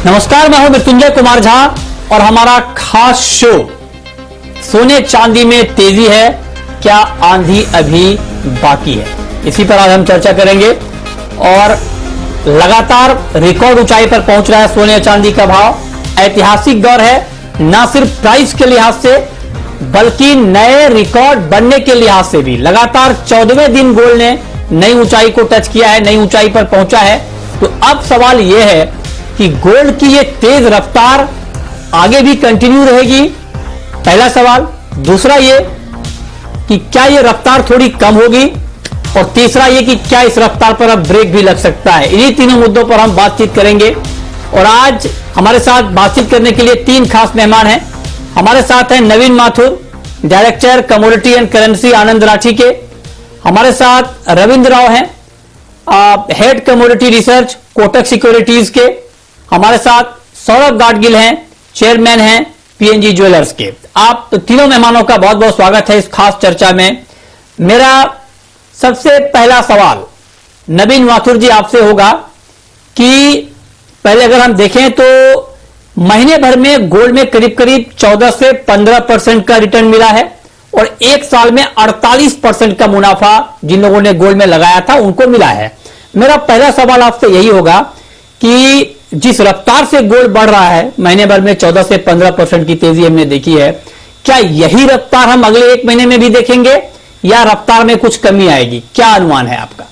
नमस्कार, मैं हूं मृत्युंजय कुमार झा और हमारा खास शो सोने चांदी में तेजी है, क्या आंधी अभी बाकी है, इसी पर आज हम चर्चा करेंगे। और लगातार रिकॉर्ड ऊंचाई पर पहुंच रहा है सोने चांदी का भाव। ऐतिहासिक दौर है, ना सिर्फ प्राइस के लिहाज से बल्कि नए रिकॉर्ड बनने के लिहाज से भी। लगातार 14वें दिन गोल्ड ने नई ऊंचाई को टच किया है, नई ऊंचाई पर पहुंचा है। तो अब सवाल यह है कि गोल्ड की ये तेज रफ्तार आगे भी कंटिन्यू रहेगी, पहला सवाल। दूसरा ये कि क्या ये रफ्तार थोड़ी कम होगी, और तीसरा ये कि क्या इस रफ्तार पर अब ब्रेक भी लग सकता है। इन्हीं तीनों मुद्दों पर हम बातचीत करेंगे। और आज हमारे साथ बातचीत करने के लिए तीन खास मेहमान हैं। हमारे साथ हैं Naveen Mathur, director commodity and currency Anand Rathi के। हमारे साथ रविंद्र राव हैं, head commodity research Kotak securities के। हमारे साथ सौरभ गाडगिल हैं, चेयरमैन हैं पीएनजी ज्वेलर्स के। आप तीनों मेहमानों का बहुत बहुत स्वागत है इस खास चर्चा में। मेरा सबसे पहला सवाल नवीन माथुर जी आपसे होगा कि पहले अगर हम देखें तो महीने भर में गोल्ड में करीब करीब 14 से 15% का रिटर्न मिला है, और एक साल में 48% का मुनाफा जिन लोगों ने गोल्ड में लगाया था उनको मिला है। मेरा पहला सवाल आपसे यही होगा कि जिस रफ्तार से गोल्ड बढ़ रहा है, महीने भर में 14 से 15% की तेजी हमने देखी है, क्या यही रफ्तार हम अगले एक महीने में भी देखेंगे या रफ्तार में कुछ कमी आएगी? क्या अनुमान है आपका?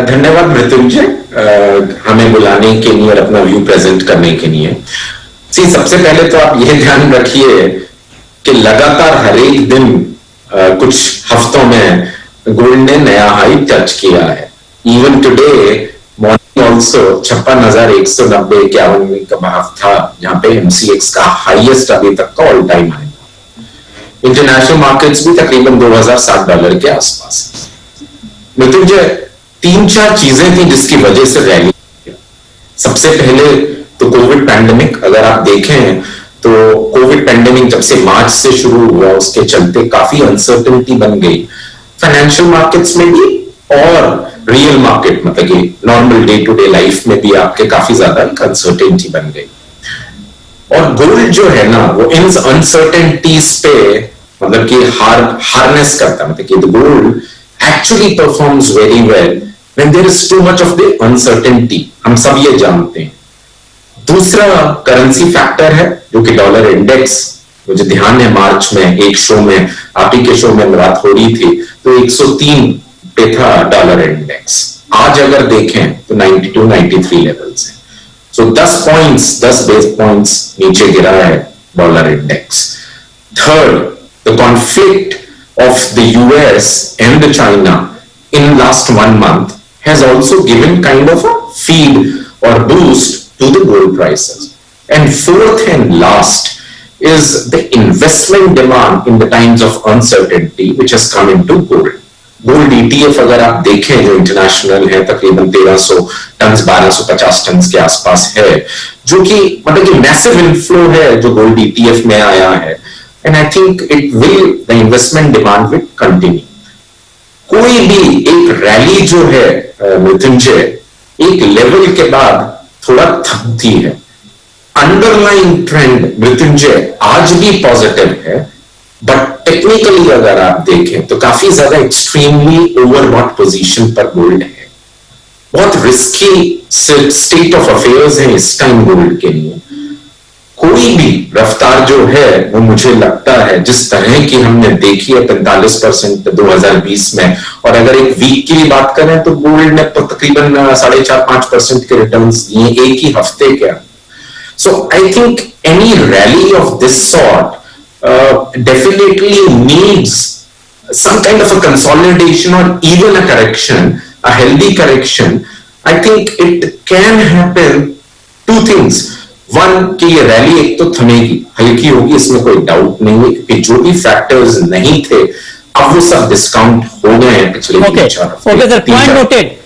धन्यवाद मृत्युंजय, हमें बुलाने के लिए और अपना व्यू प्रेजेंट करने के लिए। सबसे पहले तो आप यह ध्यान रखिए कि लगातार हर एक दिन कुछ हफ्तों में गोल्ड ने नया हाई टच किया है। इवन टुडे मॉर्निंग ऑल्सो 56,190-51 का भाव था, जहां पे एमसीएक्स का हाईएस्ट अभी तक का ऑल टाइम हाई था। इंटरनेशनल मार्केट्स भी तकरीबन $2,060 के आसपास। मृत्युंजय, 3-4 चीजें थी जिसकी वजह से रैली। सबसे पहले तो कोविड पैंडेमिक, अगर आप देखें तो कोविड पैंडेमिक जब से मार्च से शुरू हुआ, उसके चलते काफी अनसर्टेनिटी बन गई फाइनेंशियल मार्केट्स में भी, और रियल मार्केट मतलब कि normal day to day life में भी आपके काफी ज्यादा अनसर्टेनिटी बन गई। और गोल्ड जो है ना, वो इन अनसर्टेनिटीज पे मतलब कि हार्नेस करता, मतलब कि gold actually performs very well when there is too much of the uncertainty। हम सब ये जानते हैं। दूसरा करेंसी फैक्टर है जो कि डॉलर इंडेक्स। मुझे ध्यान है मार्च में एक शो में, आप ही के शो में बात हो रही थी, तो 103 पे था डॉलर इंडेक्स। आज अगर देखें तो 92-93 लेवल्स है। सो 10 बेस पॉइंट्स नीचे गिरा है dollar index. Third, the conflict of the US and the China in last 1 month has also given kind of a feed or boost to the gold prices. And fourth and last is the investment demand in the times of uncertainty which has come into gold. Gold ETF अगर आप देखें जो international है, तकरीबन 1300 ton 1250 ton के आसपास है, जो कि मतलब कि मैसिव इनफ्लो है जो गोल्ड ETF में आया है। And I think the investment demand will continue. कोई भी एक रैली जो है मृत्युंजय, एक लेवल के बाद थोड़ा थकती है। अंडरलाइन ट्रेंड मृत्युंजय आज भी पॉजिटिव है, बट टेक्निकली अगर आप देखें तो काफी ज्यादा एक्सट्रीमली ओवरबॉट पोजीशन पर गोल्ड है। बहुत रिस्की स्टेट ऑफ अफेयर्स है इस टाइम गोल्ड के लिए। कोई भी रफ्तार जो है वो मुझे लगता है जिस तरह की हमने देखी है 45% 2020 में, और अगर एक वीक की बात करें तो गोल्ड ने तो तकरीबन 4.5-5% के रिटर्न्स दिए एक ही हफ्ते के। So I think any rally of this sort definitely needs some kind of a consolidation और even a correction, a healthy correction. I think it can happen two things. One, कि ये रैली एक तो थमेगी, हल्की होगी, इसमें कोई डाउट नहीं है, क्योंकि जो भी फैक्टर्स नहीं थे अब वो सब डिस्काउंट हो गए हैं पिछले 3-4 हफ्ते। Okay sir, point noted.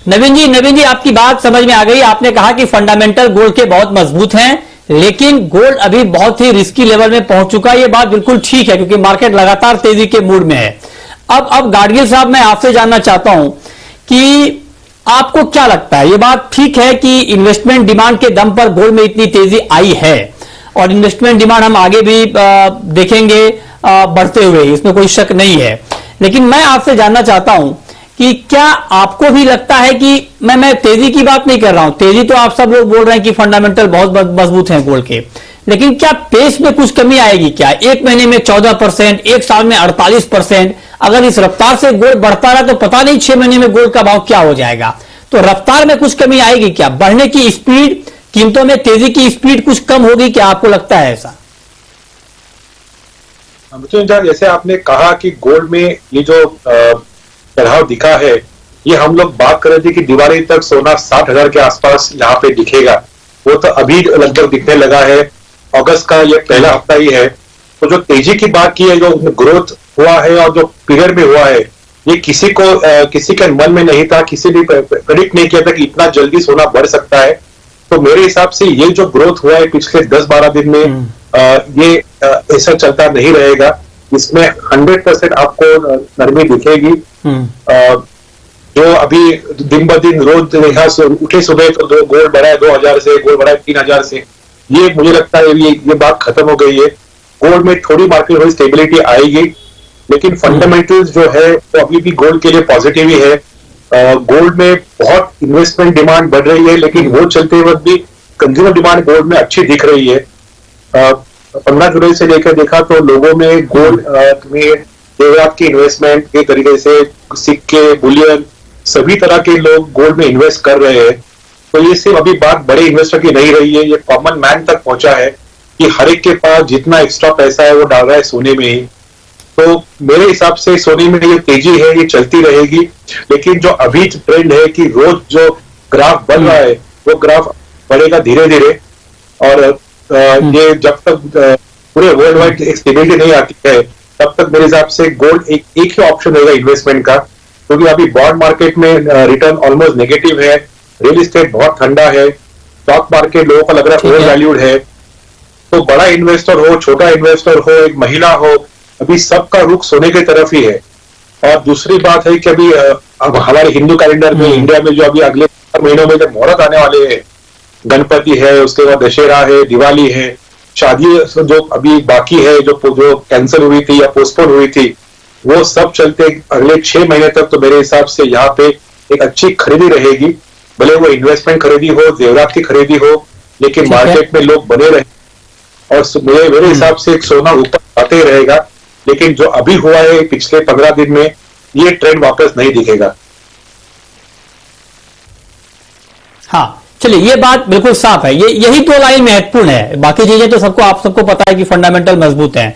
Naveen ji आपकी बात समझ में आ गई। आपने कहा कि फंडामेंटल गोल्ड के बहुत मजबूत हैं, लेकिन गोल्ड अभी बहुत ही रिस्की लेवल में पहुंच चुका है। ये बात बिल्कुल ठीक है, क्योंकि मार्केट लगातार तेजी के मूड में है। अब गाडगिल साहब, मैं आपसे जानना चाहता हूं कि आपको क्या लगता है, ये बात ठीक है कि इन्वेस्टमेंट डिमांड के दम पर गोल्ड में इतनी तेजी आई है और इन्वेस्टमेंट डिमांड हम आगे भी देखेंगे बढ़ते हुए, इसमें कोई शक नहीं है। लेकिन मैं आपसे जानना चाहता हूं कि क्या आपको भी लगता है कि मैं तेजी की बात नहीं कर रहा हूं, तेजी तो आप सब लोग बोल रहे हैं कि फंडामेंटल बहुत मजबूत हैं गोल्ड के, लेकिन क्या पेस में कुछ कमी आएगी क्या? एक महीने में 14%, एक साल में 48%, अगर इस रफ्तार से गोल्ड बढ़ता रहा तो पता नहीं 6 महीने में गोल्ड का भाव क्या हो जाएगा। तो रफ्तार में कुछ कमी आएगी क्या? बढ़ने की स्पीड, कीमतों में तेजी की स्पीड कुछ कम होगी क्या? आपको लगता है ऐसा? जैसे आपने कहा कि गोल्ड में ये जो चढ़ाव दिखा है, ये हम लोग बात कर रहे थे कि दिवाली तक सोना 60,000 के आसपास यहाँ पे दिखेगा, वो तो अभी लगभग दिखने लगा है। अगस्त का ये पहला हफ्ता ही है। तो जो तेजी की बात की है, जो ग्रोथ हुआ है और जो पीरियड में हुआ है, ये किसी के मन में नहीं था, किसी ने प्रेडिक्ट नहीं किया था कि इतना जल्दी सोना बढ़ सकता है। तो मेरे हिसाब से ये जो ग्रोथ हुआ है पिछले 10-12 दिन में, ये ऐसा चलता नहीं रहेगा। इसमें 100% आपको नरमी दिखेगी। जो अभी दिन ब दिन रोज उठे सुबह तो गोल्ड बढ़ा है 2,000 से, गोल्ड बढ़ा है 3,000 से, ये मुझे लगता है ये बात खत्म हो गई है। गोल्ड में थोड़ी मार्केट में स्टेबिलिटी आएगी, लेकिन फंडामेंटल्स जो है वो अभी भी गोल्ड के लिए पॉजिटिव ही है। गोल्ड में बहुत इन्वेस्टमेंट डिमांड बढ़ रही है, लेकिन वो चलते वक्त भी कंज्यूमर डिमांड गोल्ड में अच्छी दिख रही है। 15 जुलाई से लेकर देखा तो लोगों में गोल्ड में जेवरात की इन्वेस्टमेंट के तरीके से सिक्के, बुलियन, सभी तरह के लोग गोल्ड में इन्वेस्ट कर रहे हैं। तो ये सिर्फ अभी बात बड़े इन्वेस्टर की नहीं रही है, ये कॉमन मैन तक पहुंचा है कि हर एक के पास जितना एक्स्ट्रा पैसा है वो डाल रहा है सोने में ही। तो मेरे हिसाब से सोने में ये तेजी है, ये चलती रहेगी। लेकिन जो अभी ट्रेंड है कि रोज जो ग्राफ बढ़ रहा है, वो ग्राफ बढ़ेगा धीरे धीरे। और ये जब तक पूरे वर्ल्ड वाइड स्टेबिलिटी नहीं आती है, तब तक मेरे हिसाब से गोल्ड एक ही ऑप्शन रहेगा इन्वेस्टमेंट का। क्योंकि अभी बॉन्ड मार्केट में रिटर्न ऑलमोस्ट नेगेटिव है, रियल एस्टेट बहुत ठंडा है, स्टॉक मार्केट लोगों को लग रहा है ओवर वैल्यूड है। तो बड़ा इन्वेस्टर हो, छोटा इन्वेस्टर हो, एक महिला हो, अभी सबका रुख सोने की तरफ ही है। और दूसरी बात है कि अभी अब हमारे हिंदू कैलेंडर में इंडिया में जो अभी अगले महीनों में जब मुहूर्त आने वाले हैं, गणपति है, उसके बाद दशहरा है, दिवाली है, शादी जो अभी बाकी है, जो कैंसिल हुई थी या पोस्टपोन हुई थी, वो सब चलते अगले 6 महीने तक। तो मेरे हिसाब से यहाँ पे एक अच्छी खरीदी रहेगी, भले वो इन्वेस्टमेंट खरीदी हो, जेवरात की खरीदी हो, लेकिन मार्केट में लोग बने रहे। और मेरे हिसाब से सोना ऊपर आते ही रहेगा। लेकिन जो अभी हुआ है पिछले 15 दिन में, ये ट्रेंड वापस नहीं दिखेगा। हाँ, चलिए, ये बात बिल्कुल साफ है। यही तो लाइन महत्वपूर्ण है। बाकी चीजें तो आप सबको पता है कि फंडामेंटल मजबूत हैं।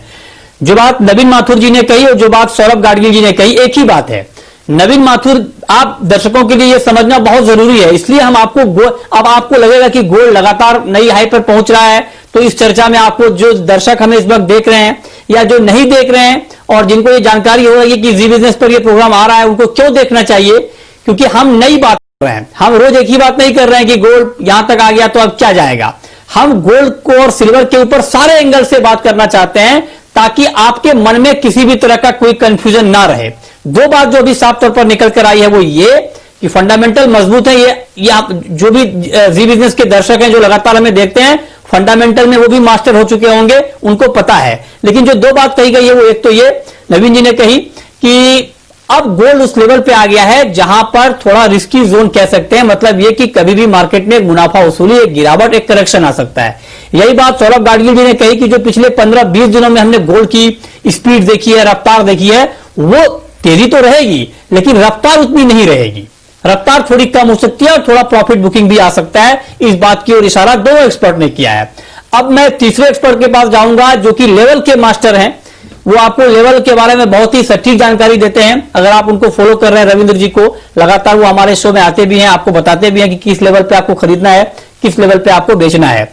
जो बात नवीन माथुर जी ने कही और जो बात सौरभ गाडगिल जी ने कही, एक ही बात है। नवीन माथुर, आप दर्शकों के लिए यह समझना बहुत जरूरी है, इसलिए हम अब आपको लगेगा कि गोल्ड लगातार नई हाई पर पहुंच रहा है, तो इस चर्चा में आपको जो दर्शक हमें इस वक्त देख रहे हैं या जो नहीं देख रहे हैं और जिनको ये जानकारी हो रही है कि जी बिजनेस पर ये प्रोग्राम आ रहा है, उनको क्यों देखना चाहिए? क्योंकि हम नई बात कर रहे हैं। हम रोज एक ही बात नहीं कर रहे हैं कि गोल्ड यहां तक आ गया तो अब क्या जाएगा। हम गोल्ड को और सिल्वर के ऊपर सारे एंगल से बात करना चाहते हैं, ताकि आपके मन में किसी भी तरह का कोई कंफ्यूजन ना रहे। दो बात जो अभी साफ तौर पर निकल कर आई है वो ये कि फंडामेंटल मजबूत है। ये आप जो भी जी बिजनेस के दर्शक हैं जो लगातार हमें देखते हैं, फंडामेंटल में वो भी मास्टर हो चुके होंगे, उनको पता है। लेकिन जो दो बात कही गई है वो एक तो ये नवीन जी ने कही कि अब गोल्ड उस लेवल पे आ गया है जहां पर थोड़ा रिस्की जोन कह सकते हैं, मतलब ये कि कभी भी मार्केट में मुनाफा वसूली, एक गिरावट, एक करेक्शन आ सकता है। यही बात सौरभ गाडगिल जी ने कही कि जो पिछले 15-20 दिनों में हमने गोल्ड की स्पीड देखी है, रफ्तार देखी है, वो तेजी तो रहेगी लेकिन रफ्तार उतनी नहीं रहेगी। रफ्तार थोड़ी कम हो सकती है और थोड़ा प्रॉफिट बुकिंग भी आ सकता है। इस बात की ओर इशारा दो एक्सपर्ट ने किया है। अब मैं तीसरे एक्सपर्ट के पास जाऊंगा जो कि लेवल के मास्टर हैं। वो आपको लेवल के बारे में बहुत ही सटीक जानकारी देते हैं। अगर आप उनको फॉलो कर रहे हैं रविंद्र जी को, लगातार वो हमारे शो में आते भी हैं, आपको बताते भी हैं कि किस लेवल पे आपको खरीदना है, किस लेवल पे आपको बेचना है।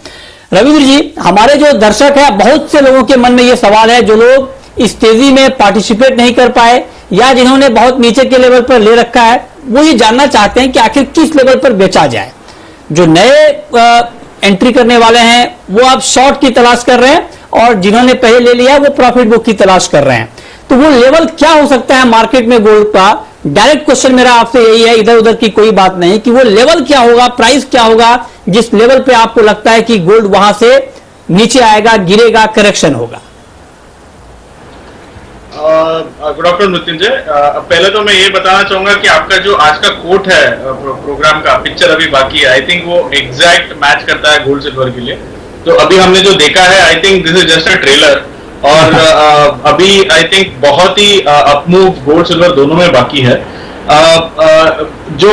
रविंद्र जी, हमारे जो दर्शक है, बहुत से लोगों के मन में ये सवाल है, जो लोग इस तेजी में पार्टिसिपेट नहीं कर पाए या जिन्होंने बहुत नीचे के लेवल पर ले रखा है, वो ये जानना चाहते हैं कि आखिर किस लेवल पर बेचा जाए। जो नए एंट्री करने वाले हैं वो आप शॉर्ट की तलाश कर रहे हैं और जिन्होंने पहले ले लिया वो प्रॉफिट बुक की तलाश कर रहे हैं। तो वो लेवल क्या हो सकता है मार्केट में गोल्ड का डायरेक्ट क्वेश्चन मेरा आपसे यही है, इधर उधर की कोई बात नहीं, कि वो लेवल क्या होगा, प्राइस क्या होगा जिस लेवल पे आपको लगता है कि गोल्ड वहां से नीचे आएगा, गिरेगा, करेक्शन होगा। Good afternoon Mrityunjay. पहले तो मैं ये बताना चाहूंगा कि आपका जो आज का कोट है प्रोग्राम का, पिक्चर अभी बाकी है, आई थिंक वो एग्जैक्ट मैच करता है गोल्ड सिल्वर के लिए। तो अभी हमने जो देखा है, I think this is just a trailer, और अभी आई थिंक बहुत ही अपमूव गोल्ड सिल्वर दोनों में बाकी है। जो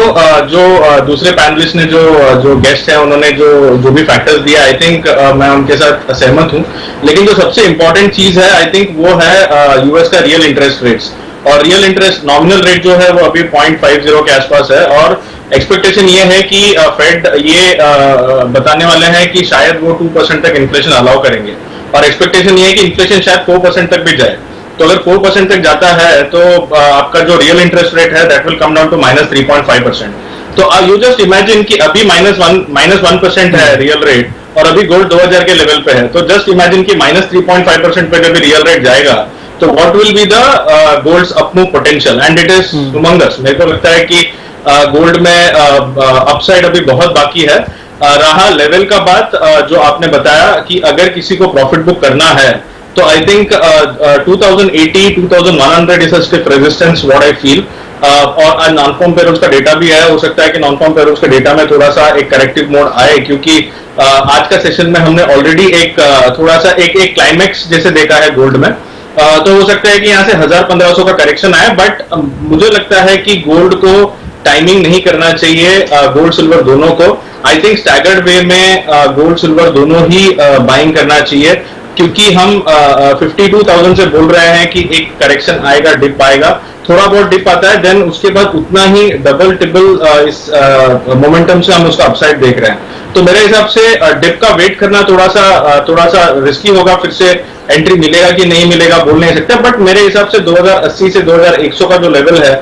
दूसरे पैनलिस्ट ने जो गेस्ट है उन्होंने जो भी फैक्टर्स दिया, आई थिंक मैं उनके साथ सहमत हूं। लेकिन जो सबसे इंपॉर्टेंट चीज है, आई थिंक वो है यूएस का रियल इंटरेस्ट रेट्स। और रियल इंटरेस्ट नॉमिनल रेट जो है वो अभी 0.50 के आसपास है, और एक्सपेक्टेशन ये है कि फेड ये बताने वाले हैं कि शायद वो 2% तक इन्फ्लेशन अलाउ करेंगे, और एक्सपेक्टेशन ये है कि इन्फ्लेशन शायद 4% तक भी जाए। तो अगर 4% तक जाता है तो आपका जो रियल इंटरेस्ट रेट है that will come down to -3.5%। तो यू जस्ट इमेजिन कि अभी -1% है रियल रेट, और अभी गोल्ड 2000 के लेवल पे है। तो जस्ट इमेजिन कि -3.5% पे जब रियल रेट जाएगा तो what will be the gold's upmove potential, and it is humongous. मेरे को लगता है कि गोल्ड में अपसाइड अभी बहुत बाकी है। रहा लेवल का बात, जो आपने बताया कि अगर किसी को प्रॉफिट बुक करना है तो I think 2080 2100 is a stiff resistance what I feel. और नॉन फॉर्म पेरोल्स का डेटा भी है, हो सकता है कि नॉन फॉर्म पेरोल्स के डेटा में थोड़ा सा एक करेक्टिव मोड आए, क्योंकि आज का सेशन में हमने ऑलरेडी एक थोड़ा सा एक क्लाइमेक्स जैसे देखा है गोल्ड में। तो हो सकता है कि यहाँ से 1000-1500 का करेक्शन आए, बट मुझे लगता है कि गोल्ड को टाइमिंग नहीं करना चाहिए, गोल्ड सिल्वर दोनों को। आई थिंक स्टैगर्ड वे में गोल्ड सिल्वर दोनों ही बाइंग करना चाहिए, क्योंकि हम 52,000 से बोल रहे हैं कि एक करेक्शन आएगा, डिप आएगा, थोड़ा बहुत डिप आता है, देन उसके बाद उतना ही डबल ट्रिपल इस मोमेंटम से हम उसका अपसाइड देख रहे हैं। तो मेरे हिसाब से डिप का वेट करना थोड़ा सा रिस्की होगा, फिर से एंट्री मिलेगा कि नहीं मिलेगा बोल नहीं सकते, बट मेरे हिसाब से 2080 से 2100 का जो लेवल है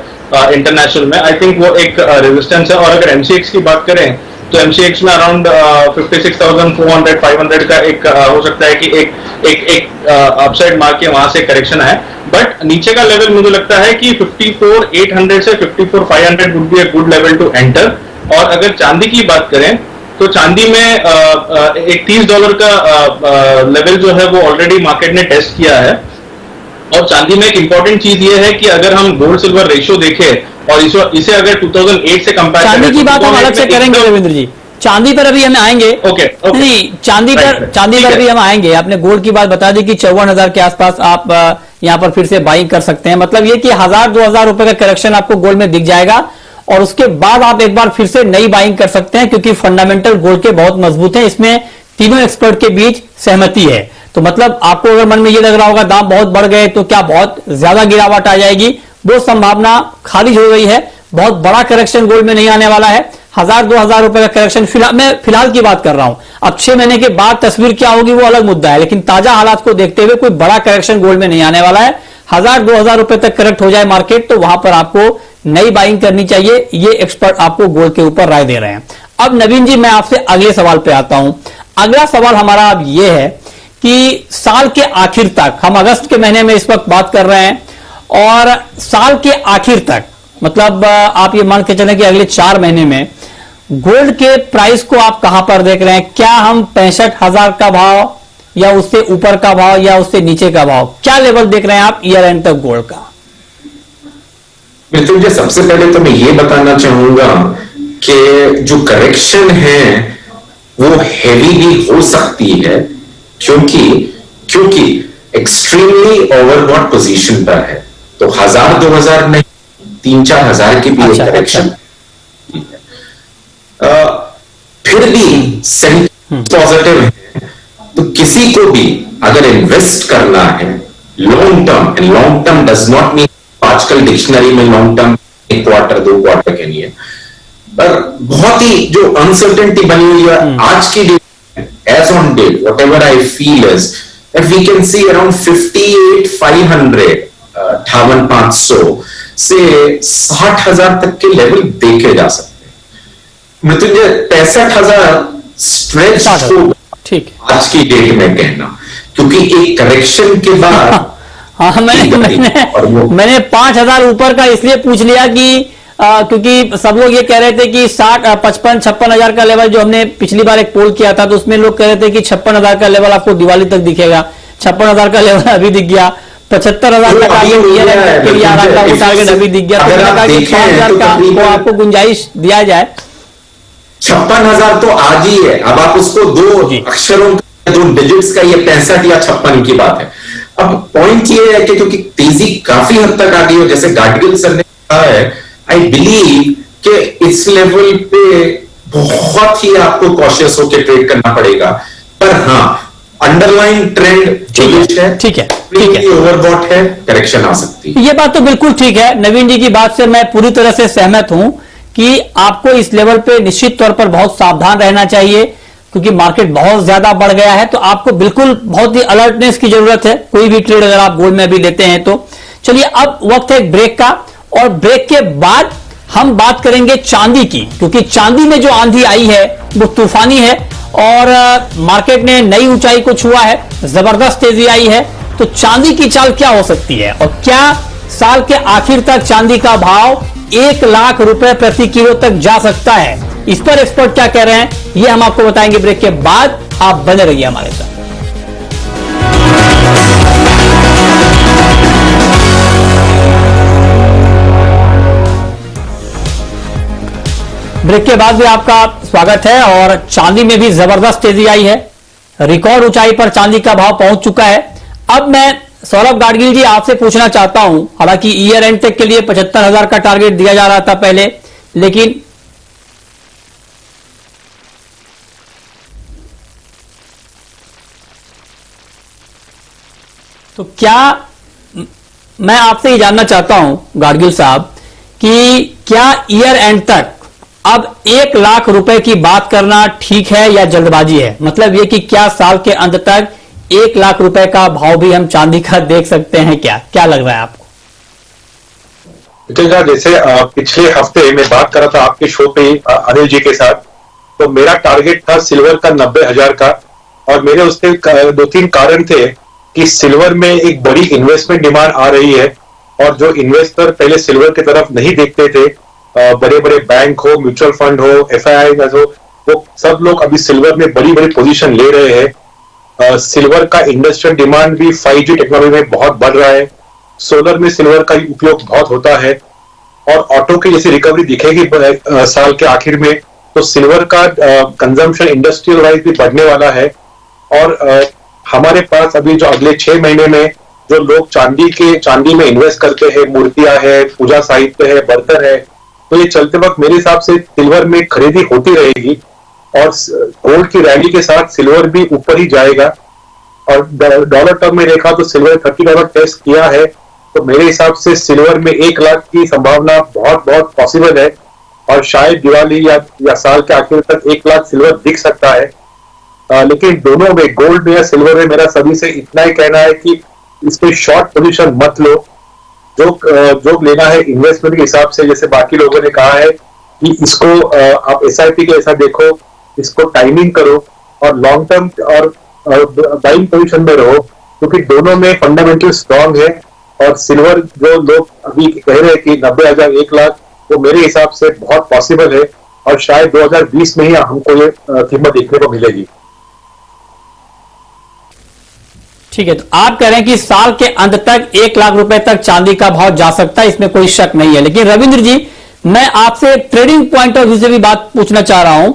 इंटरनेशनल में, आई थिंक वो एक रेजिस्टेंस है। और अगर एमसीएक्स की बात करें तो एमसीएक्स में अराउंड 56,400-500 का एक हो सकता है कि एक अपसाइड मार के वहां से करेक्शन आए, बट नीचे का लेवल मुझे लगता है कि 54,800 से 54,500 would be a good level to enter. और अगर चांदी की बात करें तो चांदी में एक $30 का लेवल जो है वो ऑलरेडी मार्केट ने टेस्ट किया है। और चांदी में एक इंपॉर्टेंट चीज ये है कि अगर हम गोल्ड सिल्वर रेशियो देखें और इसे अगर 2008 से कंपेयर चांदी की बात हम अलग से करेंगे रविंद्र जी, चांदी पर अभी हमें आएंगे। ओके नहीं, चांदी पर भी हम आएंगे। आपने गोल्ड की बात बता दी कि 54,000 के आसपास आप यहाँ पर फिर से बाइंग कर सकते हैं, मतलब ये कि 1000-2000 रुपए का करेक्शन आपको गोल्ड में दिख जाएगा, और उसके बाद आप एक बार फिर से नई बाइंग कर सकते हैं, क्योंकि फंडामेंटल गोल्ड के बहुत मजबूत हैं। इसमें तीनों एक्सपर्ट के बीच सहमति है। तो मतलब आपको अगर मन में ये लग रहा होगा दाम बहुत बढ़ गए तो क्या बहुत ज्यादा गिरावट आ जाएगी, वो संभावना खारिज हो गई है। बहुत बड़ा करेक्शन गोल्ड में नहीं आने वाला है। 1000-2000 रुपए का करेक्शन मैं फिलहाल की बात कर रहा हूं। अब 6 महीने के बाद तस्वीर क्या होगी वो अलग मुद्दा है, लेकिन ताजा हालात को देखते हुए कोई बड़ा करेक्शन गोल्ड में नहीं आने वाला है। 1000-2000 रुपए तक करेक्ट हो जाए मार्केट तो वहां पर आपको नई बाइंग करनी चाहिए। ये एक्सपर्ट आपको गोल्ड के ऊपर राय दे रहे हैं। अब नवीन जी, मैं आपसे अगले सवाल पे आता हूं। अगला सवाल हमारा अब ये है कि साल के आखिर तक, हम अगस्त के महीने में इस वक्त बात कर रहे हैं, और साल के आखिर तक मतलब आप ये मान के चलें कि अगले 4 महीने में गोल्ड के प्राइस को आप कहां पर देख रहे हैं? क्या हम 65,000 का भाव, या उससे ऊपर का भाव, या उससे नीचे का भाव, क्या लेवल देख रहे हैं आप ईयर एंड तक गोल्ड का? मित्र जी, सबसे पहले तो मैं ये बताना चाहूंगा कि जो करेक्शन है वो हैवी भी हो सकती है, क्योंकि एक्सट्रीमली ओवरबॉट पोजीशन पर है। तो 1000-2000 नहीं, 3-4 की भी करेक्शन। फिर भी पॉजिटिव है। तो किसी को भी अगर इन्वेस्ट करना है long term, and long term does not mean आजकल डिक्शनरी में लॉन्ग टर्म 1 क्वार्टर 2 क्वार्टर के लिए, पर बहुत ही जो अनसर्टेनिटी बनी हुई है आज की date, as on date, whatever I feel is that we can see around 58,500, 58,500 से 60,000 तक के लेवल देखे जा सकते हैं। मृत्युंजय, 65,000 स्ट्रेच हो ठीक आज की डेट में कहना, क्योंकि एक करेक्शन के बाद हाँ, मैंने 5,000 ऊपर का इसलिए पूछ लिया कि क्योंकि सब लोग ये कह रहे थे कि 55-56 हजार का लेवल, जो हमने पिछली बार एक पोल किया था तो उसमें लोग कह रहे थे कि 56,000 का लेवल आपको दिवाली तक दिखेगा। 56,000 का लेवल अभी दिख गया, 75,000 का टारगेट अभी दिख गया। तो मैंने कहा कि 5,000 का तो आपको गुंजाइश दिया जाए। 56,000 तो आज ही है, अब आप उसको दो अक्षरों दो डिजिट्स का, ये 65 या 56 की बात है। अब पॉइंट ये है कि क्योंकि तेजी काफी हद तक आ गई है, जैसे गाडगिल सर ने कहा है, आई बिलीव कि इस लेवल पे बहुत ही आपको कॉशियस होकर ट्रेड करना पड़ेगा। पर हाँ, अंडरलाइन ट्रेंड ठीक है, ओवरबॉट है, करेक्शन आ सकती है। ये बात तो बिल्कुल ठीक है। नवीन जी की बात से मैं पूरी तरह से सहमत हूं कि आपको इस लेवल पे निश्चित तौर पर बहुत सावधान रहना चाहिए, क्योंकि मार्केट बहुत ज्यादा बढ़ गया है। तो आपको बिल्कुल बहुत ही अलर्टनेस की जरूरत है, कोई भी ट्रेड अगर आप गोल्ड में भी लेते हैं तो। चलिए, अब वक्त है एक ब्रेक का, और ब्रेक के बाद हम बात करेंगे चांदी की, क्योंकि चांदी में जो आंधी आई है वो तूफानी है और मार्केट ने नई ऊंचाई को छुआ है, जबरदस्त तेजी आई है। तो चांदी की चाल क्या हो सकती है, और क्या साल के आखिर तक चांदी का भाव 1 लाख रुपए प्रति किलो तक जा सकता है? इस पर एक्सपर्ट क्या कह रहे हैं, ये हम आपको बताएंगे ब्रेक के बाद। आप बने रहिए हमारे साथ। ब्रेक के बाद भी आपका स्वागत है। और चांदी में भी जबरदस्त तेजी आई है, रिकॉर्ड ऊंचाई पर चांदी का भाव पहुंच चुका है। अब मैं सौरभ गाडगिल जी आपसे पूछना चाहता हूं, हालांकि ईयर एंड तक के लिए 75,000 का टारगेट दिया जा रहा था पहले, लेकिन तो क्या, मैं आपसे ये जानना चाहता हूं गाडगिल साहब कि क्या ईयर एंड तक अब 1 लाख रुपए की बात करना ठीक है या जल्दबाजी है? मतलब ये कि क्या साल के अंत तक 1 लाख रुपए का भाव भी हम चांदी का देख सकते हैं? क्या लग रहा है आपको? जैसे पिछले हफ्ते मैं बात कर रहा था आपके शो पे अनिल जी के साथ, तो मेरा टारगेट था सिल्वर का 90,000 का, और मेरे उसके 2-3 कारण थे कि सिल्वर में एक बड़ी इन्वेस्टमेंट डिमांड आ रही है, और जो इन्वेस्टर पहले सिल्वर की तरफ नहीं देखते थे, बड़े बड़े बैंक हो, म्यूचुअल फंड हो, FII हो, वो सब लोग अभी सिल्वर में बड़ी बड़ी पोजीशन ले रहे हैं। सिल्वर का इंडस्ट्रियल डिमांड भी 5G टेक्नोलॉजी में बहुत बढ़ रहा है, सोलर में सिल्वर का उपयोग बहुत होता है, और ऑटो की जैसी रिकवरी दिखेगी साल के आखिर में, तो सिल्वर का कंजम्पशन इंडस्ट्रियल वाइज भी बढ़ने वाला है। और हमारे पास अभी जो अगले 6 महीने में जो लोग चांदी में इन्वेस्ट करते हैं, मूर्तियां है, पूजा साहित्य है, बर्तन है, तो ये चलते वक्त मेरे हिसाब से सिल्वर में खरीदी होती रहेगी, और गोल्ड की रैली के साथ सिल्वर भी ऊपर ही जाएगा। और डॉलर टर्म में देखा तो सिल्वर $30 टेस्ट किया है, तो मेरे हिसाब से सिल्वर में 1 लाख की संभावना बहुत बहुत पॉसिबल है, और शायद दिवाली या साल के आखिर तक 1 लाख सिल्वर दिख सकता है। लेकिन दोनों में, गोल्ड में या सिल्वर में, मेरा सभी से इतना ही कहना है कि इस पे शॉर्ट पोजीशन मत लो। जो लेना है इन्वेस्टमेंट के हिसाब से, जैसे बाकी लोगों ने कहा है कि इसको आप SIP के ऐसा देखो, इसको टाइमिंग करो, और लॉन्ग टर्म और बाइंग पोजीशन में रहो, क्योंकि दोनों में फंडामेंटल स्ट्रांग है। और सिल्वर जो लोग अभी कह रहे हैं कि 90,000 1 लाख, वो मेरे हिसाब से बहुत पॉसिबल है, और शायद 2020 में ही हमको ये कीमत देखने को मिलेगी। ठीक है, तो आप कह रहे हैं कि साल के अंत तक 1 लाख रुपए तक चांदी का भाव जा सकता है, इसमें कोई शक नहीं है। लेकिन रविंद्र जी, मैं आपसे ट्रेडिंग पॉइंट ऑफ व्यू से भी बात पूछना चाह रहा हूं,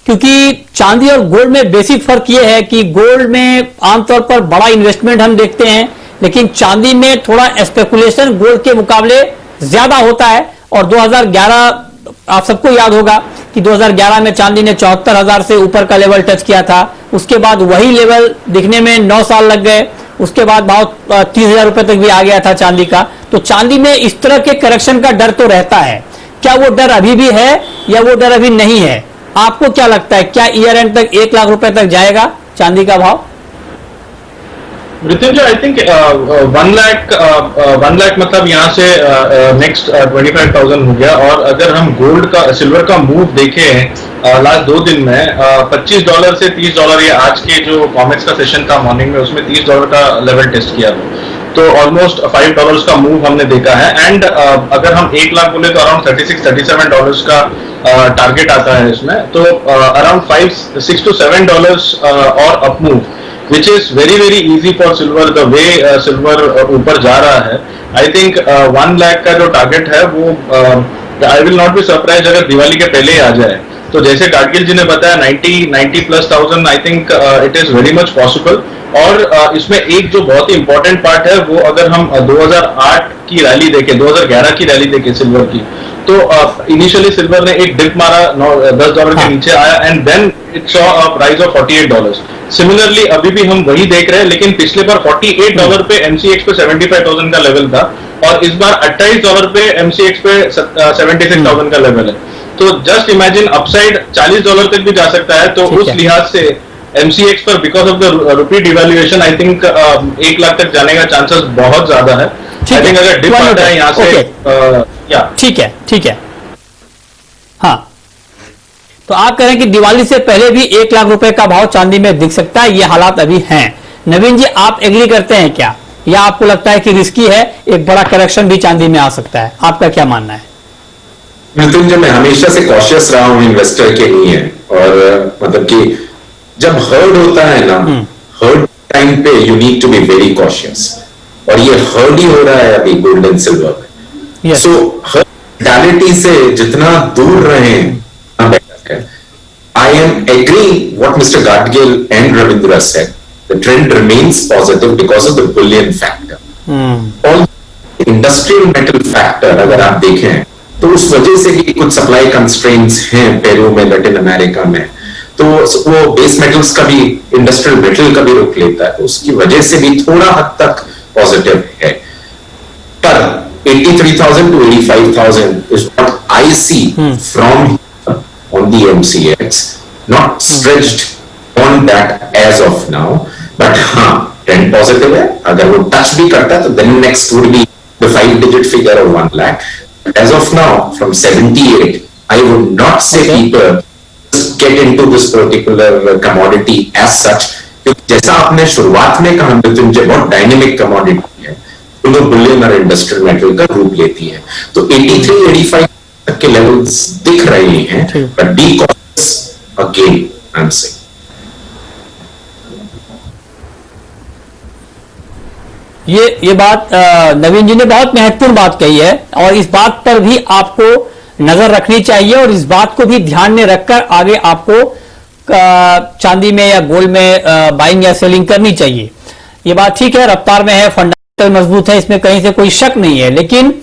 क्योंकि चांदी और गोल्ड में बेसिक फर्क यह है कि गोल्ड में आमतौर पर बड़ा इन्वेस्टमेंट हम देखते हैं, लेकिन चांदी में थोड़ा स्पेकुलेशन गोल्ड के मुकाबले ज्यादा होता है। और 2011 आप सबको याद होगा कि 2011 में चांदी ने 74,000 से ऊपर का लेवल टच किया था, उसके बाद वही लेवल दिखने में 9 साल लग गए, उसके बाद भाव 30,000 रुपए तक भी आ गया था चांदी का। तो चांदी में इस तरह के करेक्शन का डर तो रहता है, क्या वो डर अभी भी है या वो डर अभी नहीं है? आपको क्या लगता है, क्या ईयर एंड तक 1 लाख रुपए तक जाएगा चांदी का भाव? मृत्युंजय, आई थिंक 1 लाख मतलब यहाँ से नेक्स्ट 25,000 हो गया। और अगर हम सिल्वर का मूव देखें लास्ट 2 दिन में, $25 से $30, ये आज के जो कॉमेक्स का सेशन था मॉर्निंग में, उसमें $30 का लेवल टेस्ट किया था। तो ऑलमोस्ट $5 का मूव हमने देखा है। एंड अगर हम 1 लाख बोले तो अराउंड $36-37 का टारगेट आता है इसमें, तो अराउंड $6 to $7 और up move, which is very very easy for silver the way silver ऊपर जा रहा है। I think 1 लाख का जो टारगेट है वो I will not be surprised अगर दिवाली के पहले ही आ जाए। तो जैसे गाडगिल जी ने बताया 90+ I think it is very much possible। और इसमें एक जो बहुत ही इंपॉर्टेंट पार्ट है वो अगर हम 2008 की रैली देखें, 2011 की रैली देखें सिल्वर की, तो इनिशियली सिल्वर ने एक डिप मारा, $10 के नीचे आया and then it saw a price of $48। Similarly अभी भी हम वही देख रहे हैं, लेकिन पिछले बार $48 पे MCX पे 75,000 का लेवल था और इस बार $28 पे MCX पे 76,000 का लेवल है। तो जस्ट इमेजिन अपसाइड $40 तक भी जा सकता है। तो उस लिहाज से MCX पर because of the rupee devaluation I think 1 lakh तक जाने का चांसेस बहुत ज्यादा है। आई थिंक अगर डिप आता है यहाँ से ठीक है। हाँ, तो आप कह रहे हैं कि दिवाली से पहले भी 1 लाख रुपए का भाव चांदी में दिख सकता है, ये हालात अभी हैं। नवीन जी, आप एग्री करते हैं क्या, या आपको लगता है कि रिस्की है, एक बड़ा करेक्शन भी चांदी में आ सकता है? आपका क्या मानना है? मृत्युंजय, मैं हमेशा से कॉशियस रहा हूं इन्वेस्टर के लिए, और मतलब कि जब हर्ड होता है ना, हर्ड टाइम पे you need to be very cautious, और ये हर्ड ही हो रहा है अभी गोल्ड एंड सिल्वर में। सो हर्ड से जितना दूर रहे I am agreeing what Mr. Gadgil and Ravindra said. The trend remains positive because of the bullion factor. All industrial metal factor अगर आप देखें तो उस वजह से भी कुछ सप्लाई कंस्ट्रेंट्स हैं पेरू में, लैटिन अमेरिका में, तो वो बेस मेटल्स का भी, इंडस्ट्रियल मेटल का भी रुख लेता है, तो उसकी वजह से भी थोड़ा हद तक पॉजिटिव है। पर 83,000 to 85,000 is what I see from on the MCX, not stretched on that as of now, but हाँ, trend positive है। अगर वो टच भी करता है तो then next would be the 5-digit figure of 1 lakh. As of now, from 78, I would not say people just get into this particular commodity as such, क्योंकि जैसा आपने शुरुआत में कहा मृत्युंजय, बहुत डायनेमिक कमोडिटी है, तो बुलियन और इंडस्ट्रियल मेटल का रूप लेती है। तो 83-85 तक के लेवल्स दिख रहे हैं, but be cautious again, I am saying. ये बात नवीन जी ने बहुत महत्वपूर्ण बात कही है, और इस बात पर भी आपको नजर रखनी चाहिए, और इस बात को भी ध्यान में रखकर आगे आपको चांदी में या गोल्ड में बाइंग या सेलिंग करनी चाहिए। ये बात ठीक है, रफ्तार में है, फंडामेंटल मजबूत है, इसमें कहीं से कोई शक नहीं है, लेकिन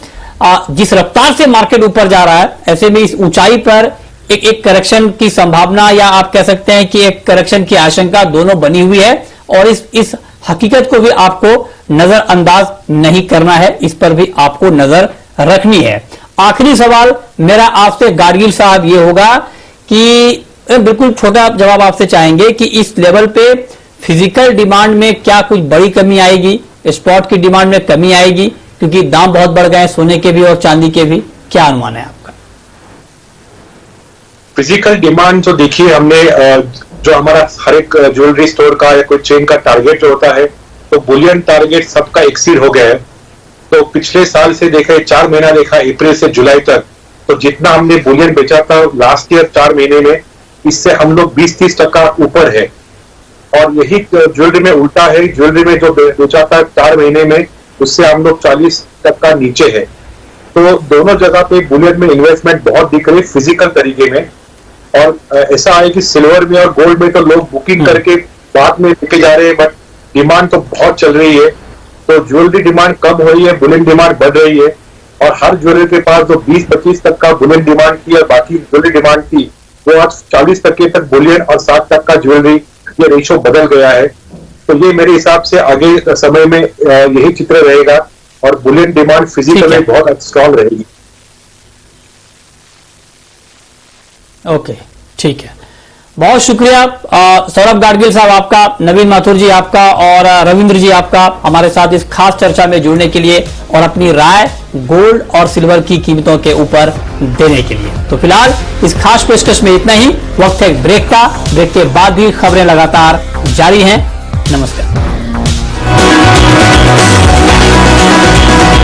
जिस रफ्तार से मार्केट ऊपर जा रहा है, ऐसे में इस ऊंचाई पर एक करेक्शन की संभावना, या आप कह सकते हैं कि एक करेक्शन की आशंका दोनों बनी हुई है, और इस हकीकत को भी आपको नजरअंदाज नहीं करना है, इस पर भी आपको नजर रखनी है। आखिरी सवाल मेरा आपसे गाडगिल साहब ये होगा कि बिल्कुल छोटा जवाब आपसे चाहेंगे कि इस लेवल पे फिजिकल डिमांड में क्या कुछ बड़ी कमी आएगी, स्पॉट की डिमांड में कमी आएगी, क्योंकि दाम बहुत बढ़ गए सोने के भी और चांदी के भी? क्या अनुमान है आपका? फिजिकल डिमांड जो देखिए हमने, जो हमारा हर एक ज्वेलरी स्टोर का या कोई चेन का टारगेट जो होता है, तो बुलियन टारगेट सबका एक्सीड हो गया है। तो पिछले साल से देखा, 4 महीना देखा, अप्रैल से जुलाई तक, तो जितना हमने बुलियन बेचा था लास्ट ईयर 4 महीने में, इससे हम लोग 20-30% ऊपर है। और यही ज्वेलरी में उल्टा है, ज्वेलरी में जो बेचा था 4 महीने में, उससे हम लोग 40% नीचे है। तो दोनों जगह पे बुलियन में इन्वेस्टमेंट बहुत दिख रही है फिजिकल तरीके में। और ऐसा है कि सिल्वर में और गोल्ड में तो लोग बुकिंग करके बाद में लेके जा रहे हैं, बट डिमांड तो बहुत चल रही है। तो ज्वेलरी डिमांड कम हो रही है, बुलियन डिमांड बढ़ रही है, और हर ज्वेलरी के पास जो 20-25 तक का बुलियन डिमांड थी और बाकी ज्वेलरी डिमांड थी, वो आज 40% तक बुलियन और 60 तक का ज्वेलरी, ये रेशो बदल गया है। तो ये मेरे हिसाब से आगे समय में यही चित्र रहेगा, और बुलियन डिमांड फिजिकली बहुत स्ट्रांग रहेगी। ओके, ठीक है, बहुत शुक्रिया सौरभ गाडगिल साहब आपका, नवीन माथुर जी आपका, और रविंद्र जी आपका हमारे साथ इस खास चर्चा में जुड़ने के लिए और अपनी राय गोल्ड और सिल्वर की कीमतों के ऊपर देने के लिए। तो फिलहाल इस खास पेशकश में इतना ही। वक्त है ब्रेक का, ब्रेक के बाद भी खबरें लगातार जारी हैं। नमस्कार।